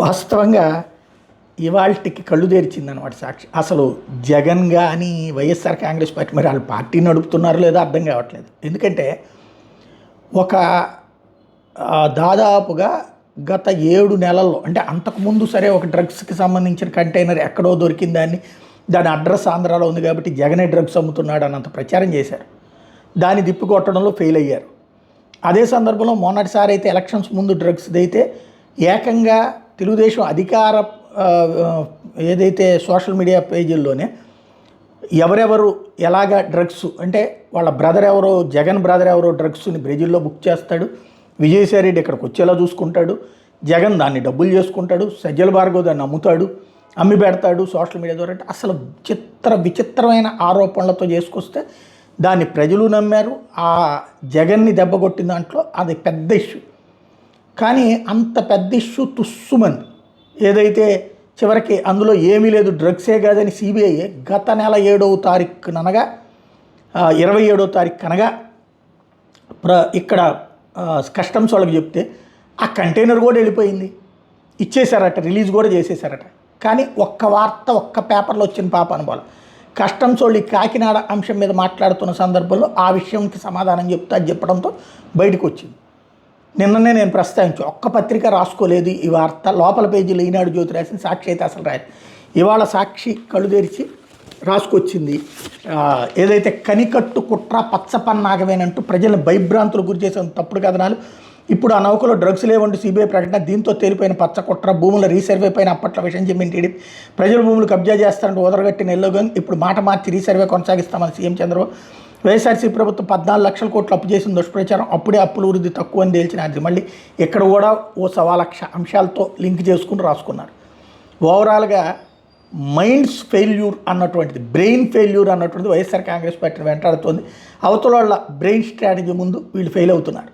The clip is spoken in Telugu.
వాస్తవంగా ఇవాల్టికి కళ్ళు తెరిచిందనమాట సాక్షి. అసలు జగన్ కానీ వైఎస్ఆర్ కాంగ్రెస్ పార్టీ మరి వాళ్ళు పార్టీ నడుపుతున్నారో లేదో అర్థం కావట్లేదు. ఎందుకంటే ఒక దాదాపుగా గత 7 నెలల్లో, అంటే అంతకుముందు సరే ఒక డ్రగ్స్కి సంబంధించిన కంటైనర్ ఎక్కడో దొరికిన దాని అడ్రస్ ఆంధ్రాలో ఉంది కాబట్టి జగనే డ్రగ్స్ అమ్ముతున్నాడు అన్నంత ప్రచారం చేశారు. దాన్ని తిప్పికొట్టడంలో ఫెయిల్ అయ్యారు. అదే సందర్భంలో మొన్నటిసారి అయితే ఎలక్షన్స్ ముందు డ్రగ్స్ది అయితే ఏకంగా తెలుగుదేశం అధికార ఏదైతే సోషల్ మీడియా పేజీల్లోనే ఎవరెవరు ఎలాగ డ్రగ్స్, అంటే వాళ్ళ బ్రదర్ ఎవరో, జగన్ బ్రదర్ ఎవరో డ్రగ్స్ని బ్రెజిల్లో బుక్ చేస్తాడు, విజయసాయిరెడ్డి ఇక్కడికి వచ్చేలా చూసుకుంటాడు, జగన్ దాన్ని డబ్బులు చేసుకుంటాడు, సజ్జల భార్గవ్ దాన్ని అమ్ముతాడు, అమ్మి పెడతాడు సోషల్ మీడియా ద్వారా. అంటే అసలు విచిత్రమైన ఆరోపణలతో చేసుకొస్తే దాన్ని ప్రజలు నమ్మారు. ఆ జగన్ని దెబ్బకొట్టిన దాంట్లో అది పెద్ద ఇష్యూ. కానీ అంత పెద్ద ఇష్యూ తుస్సుమంది ఏదైతే చివరికి అందులో ఏమీ లేదు, డ్రగ్సే కాదని సిబిఐ గత నెల 7వ తారీఖున అనగా 27వ తారీఖు అనగా ఇక్కడ కస్టమ్స్ వాళ్ళకి చెప్తే ఆ కంటైనర్ కూడా వెళ్ళిపోయింది, ఇచ్చేశారట, రిలీజ్ కూడా చేసేసారట. కానీ ఒక్క వార్త ఒక్క పేపర్లో వచ్చిన పాప అనుభవం. కస్టమ్స్ వాళ్ళు ఈ కాకినాడ అంశం మీద మాట్లాడుతున్న సందర్భంలో ఆ విషయంకి సమాధానం చెప్తా చెప్పడంతో బయటకు వచ్చింది. నిన్ననే నేను ప్రస్తావించాను, ఒక్క పత్రిక రాసుకోలేదు ఈ వార్త. లోపల పేజీలో ఈనాడు జ్యోతి రాసింది, సాక్షి అయితే అసలు రాయదు. ఇవాళ సాక్షి కళ్ళు తెరిచి రాసుకొచ్చింది ఏదైతే కనికట్టు కుట్ర పచ్చపన్నాగమేనంటూ ప్రజలను భయభ్రాంతులు గురి చేసిన తప్పుడు కథనాలు. ఇప్పుడు ఆ నౌకలో డ్రగ్స్ లేవంటూ సిబిఐ ప్రకటన. దీంతో తేలిపోయిన పచ్చ కుట్ర. భూముల రీసర్వే పైన అప్పట్లో విషయం చెప్పిన టీడీపీ. ప్రజల భూములు కబ్జా చేస్తారంటూ ఓదరగట్టిన ఎల్లోగంగ్ ఇప్పుడు మాట మార్చి రీసర్వే కొనసాగిస్తామని సీఎం చంద్రబాబు. వైఎస్ఆర్సీపీ ప్రభుత్వం 14 లక్షల కోట్లు అప్పు చేసిన దుష్ప్రచారం. అప్పుడే అప్పుల వృద్ధి తక్కువ అని తేల్చిన అది మళ్ళీ ఇక్కడ కూడా ఓ 1,00,000 అంశాలతో లింక్ చేసుకుని రాసుకున్నారు. ఓవరాల్గా మైండ్స్ ఫెయిల్యూర్ అన్నటువంటిది, బ్రెయిన్ ఫెయిల్యూర్ అన్నటువంటిది వైఎస్ఆర్ కాంగ్రెస్ పార్టీ వెంటాడుతోంది. అవతల వాళ్ళ బ్రెయిన్ స్ట్రాటజీ ముందు వీళ్ళు ఫెయిల్ అవుతున్నారు.